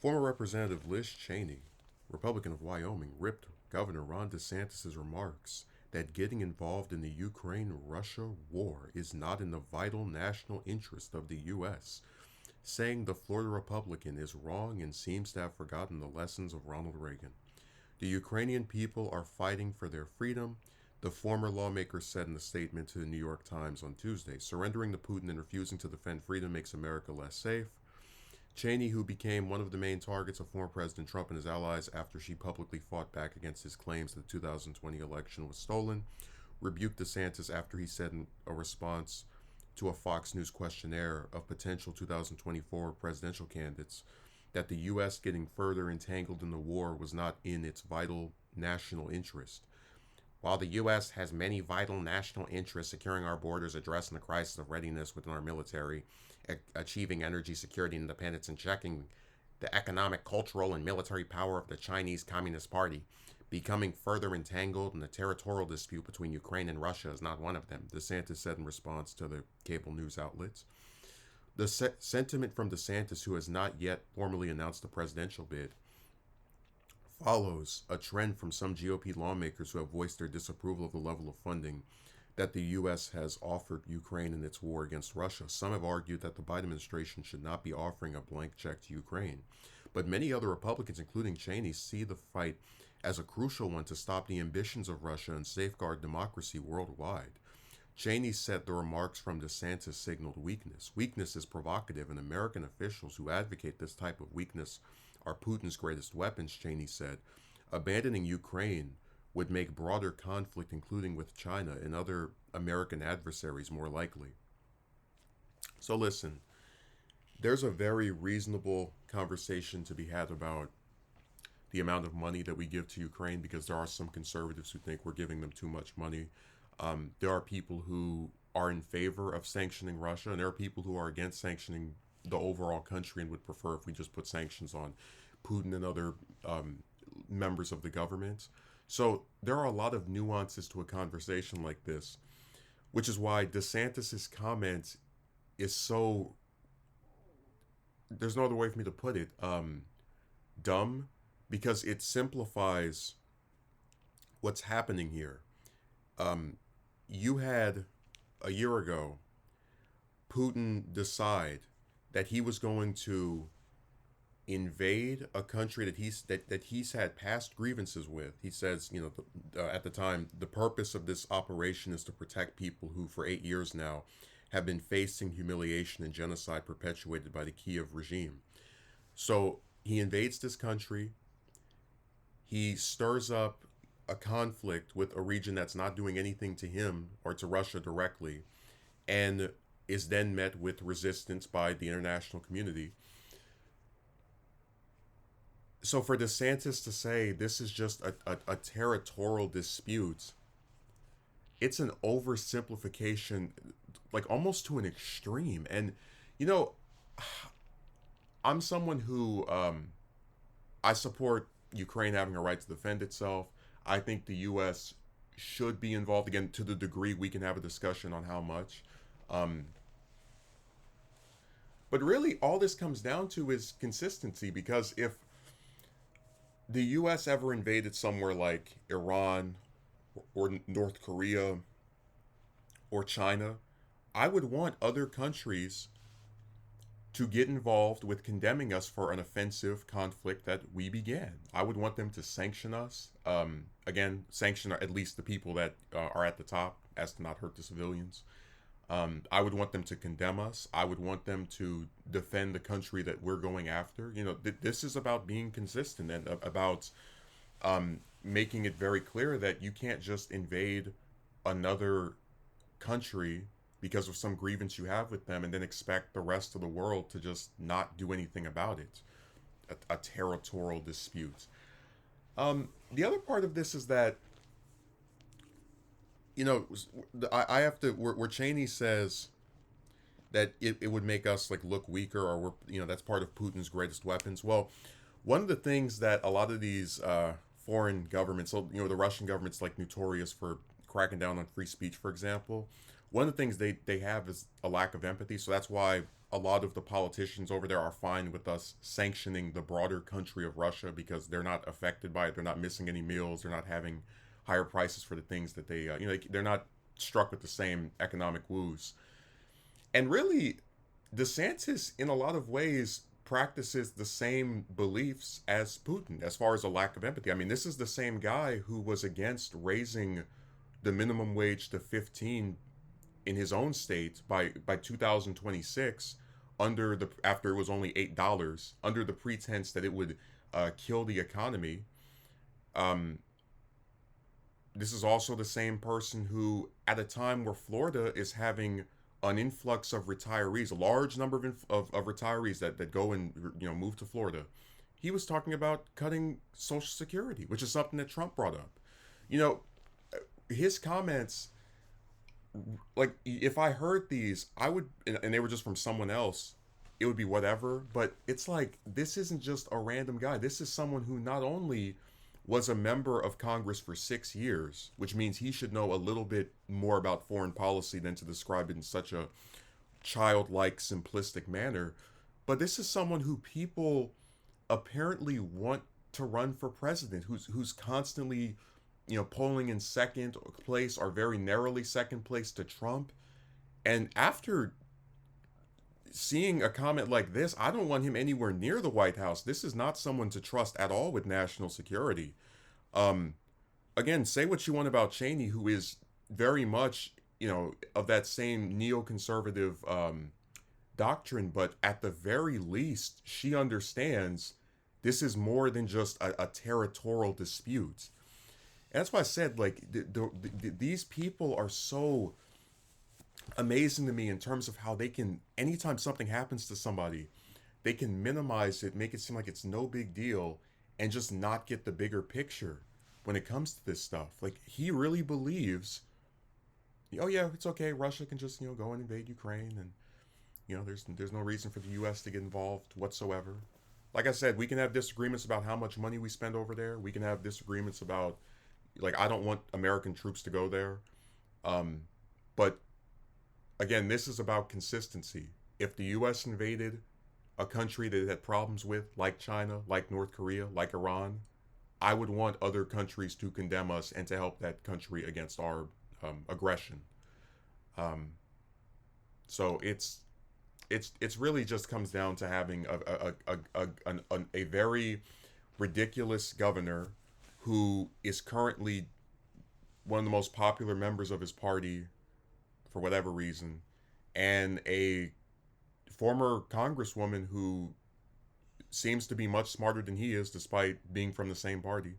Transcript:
Former Representative Liz Cheney, Republican of Wyoming, ripped Governor Ron DeSantis' remarks that getting involved in the Ukraine-Russia war is not in the vital national interest of the U.S., saying the Florida Republican is wrong and seems to have forgotten the lessons of Ronald Reagan. The Ukrainian people are fighting for their freedom, the former lawmaker said in a statement to the New York Times on Tuesday. Surrendering to Putin and refusing to defend freedom makes America less safe. Cheney, who became one of the main targets of former President Trump and his allies after she publicly fought back against his claims that the 2020 election was stolen, rebuked DeSantis after he said in a response to a Fox News questionnaire of potential 2024 presidential candidates that the U.S. getting further entangled in the war was not in its vital national interest. While the U.S. has many vital national interests, securing our borders, addressing the crisis of readiness within our military, achieving energy security and independence, and checking the economic, cultural, and military power of the Chinese Communist Party, becoming further entangled in the territorial dispute between Ukraine and Russia is not one of them, DeSantis said in response to the cable news outlets. The sentiment from DeSantis, who has not yet formally announced a presidential bid, follows a trend from some GOP lawmakers who have voiced their disapproval of the level of funding that the U.S. has offered Ukraine in its war against Russia. Some have argued that the Biden administration should not be offering a blank check to Ukraine. But many other Republicans, including Cheney, see the fight as a crucial one to stop the ambitions of Russia and safeguard democracy worldwide. Cheney said the remarks from DeSantis signaled weakness. Weakness is provocative, and American officials who advocate this type of weakness are Putin's greatest weapons, Cheney said. Abandoning Ukraine would make broader conflict, including with China and other American adversaries, more likely. So listen, there's a very reasonable conversation to be had about the amount of money that we give to Ukraine, because there are some conservatives who think we're giving them too much money. There are people who are in favor of sanctioning Russia, and there are people who are against sanctioning the overall country and would prefer if we just put sanctions on Putin and other members of the government. So there are a lot of nuances to a conversation like this, which is why DeSantis's comment is so, there's no other way for me to put it, dumb, because it simplifies what's happening here. You had a year ago Putin decide that he was going to invade a country that he's had past grievances with. He says, at the time, the purpose of this operation is to protect people who, for 8 years now, have been facing humiliation and genocide perpetuated by the Kiev regime. So he invades this country. He stirs up a conflict with a region that's not doing anything to him or to Russia directly, and is then met with resistance by the international community. So for DeSantis to say this is just a territorial dispute, it's an oversimplification, like almost to an extreme. And, I'm someone who, I support Ukraine having a right to defend itself. I think the U.S. should be involved, again, to the degree we can have a discussion on how much. But really, all this comes down to is consistency, because if the U.S. ever invaded somewhere like Iran or North Korea or China, I would want other countries to get involved with condemning us for an offensive conflict that we began. I would want them to sanction us. Again, sanction at least the people that are at the top, as to not hurt the civilians. I would want them to condemn us. I would want them to defend the country that we're going after. This is about being consistent and about making it very clear that you can't just invade another country because of some grievance you have with them and then expect the rest of the world to just not do anything about it. A territorial dispute. The other part of this is that, I have to, where Cheney says that it would make us like look weaker, or that's part of Putin's greatest weapons. Well, one of the things that a lot of these foreign governments, so the Russian government's like notorious for cracking down on free speech, for example. One of the things they have is a lack of empathy. So that's why a lot of the politicians over there are fine with us sanctioning the broader country of Russia because they're not affected by it. They're not missing any meals. They're not having higher prices for the things that they, they're not struck with the same economic woes. And really, DeSantis, in a lot of ways, practices the same beliefs as Putin as far as a lack of empathy. I mean, this is the same guy who was against raising the minimum wage to 15 in his own state by 2026 under the after it was only $8 under the pretense that it would kill the economy. Um, this is also the same person who, at a time where Florida is having an influx of retirees, a large number of retirees that go and move to Florida, he was talking about cutting Social Security, which is something that Trump brought up. You know, his comments, like if I heard these, I would, and they were just from someone else, it would be whatever. But it's like, this isn't just a random guy. This is someone who not only was a member of Congress for 6 years, which means he should know a little bit more about foreign policy than to describe it in such a childlike, simplistic manner. But this is someone who people apparently want to run for president, who's constantly, polling in second place or very narrowly second place to Trump. And after seeing a comment like this, I don't want him anywhere near the White House. This is not someone to trust at all with national security. Again, say what you want about Cheney, who is very much, of that same neoconservative doctrine, but at the very least, she understands this is more than just a territorial dispute. And that's why I said, like, these people are so amazing to me in terms of how they can, anytime something happens to somebody, they can minimize it, make it seem like it's no big deal, and just not get the bigger picture when it comes to this stuff. Like, he really believes, oh yeah, it's okay, Russia can just, go and invade Ukraine, and, there's no reason for the U.S. to get involved whatsoever. Like I said, we can have disagreements about how much money we spend over there. We can have disagreements about, like, I don't want American troops to go there. But again, this is about consistency. If the U.S. invaded a country that it had problems with, like China, like North Korea, like Iran, I would want other countries to condemn us and to help that country against our aggression. So it's really just comes down to having a very ridiculous governor who is currently one of the most popular members of his party for whatever reason, and a former congresswoman who seems to be much smarter than he is despite being from the same party.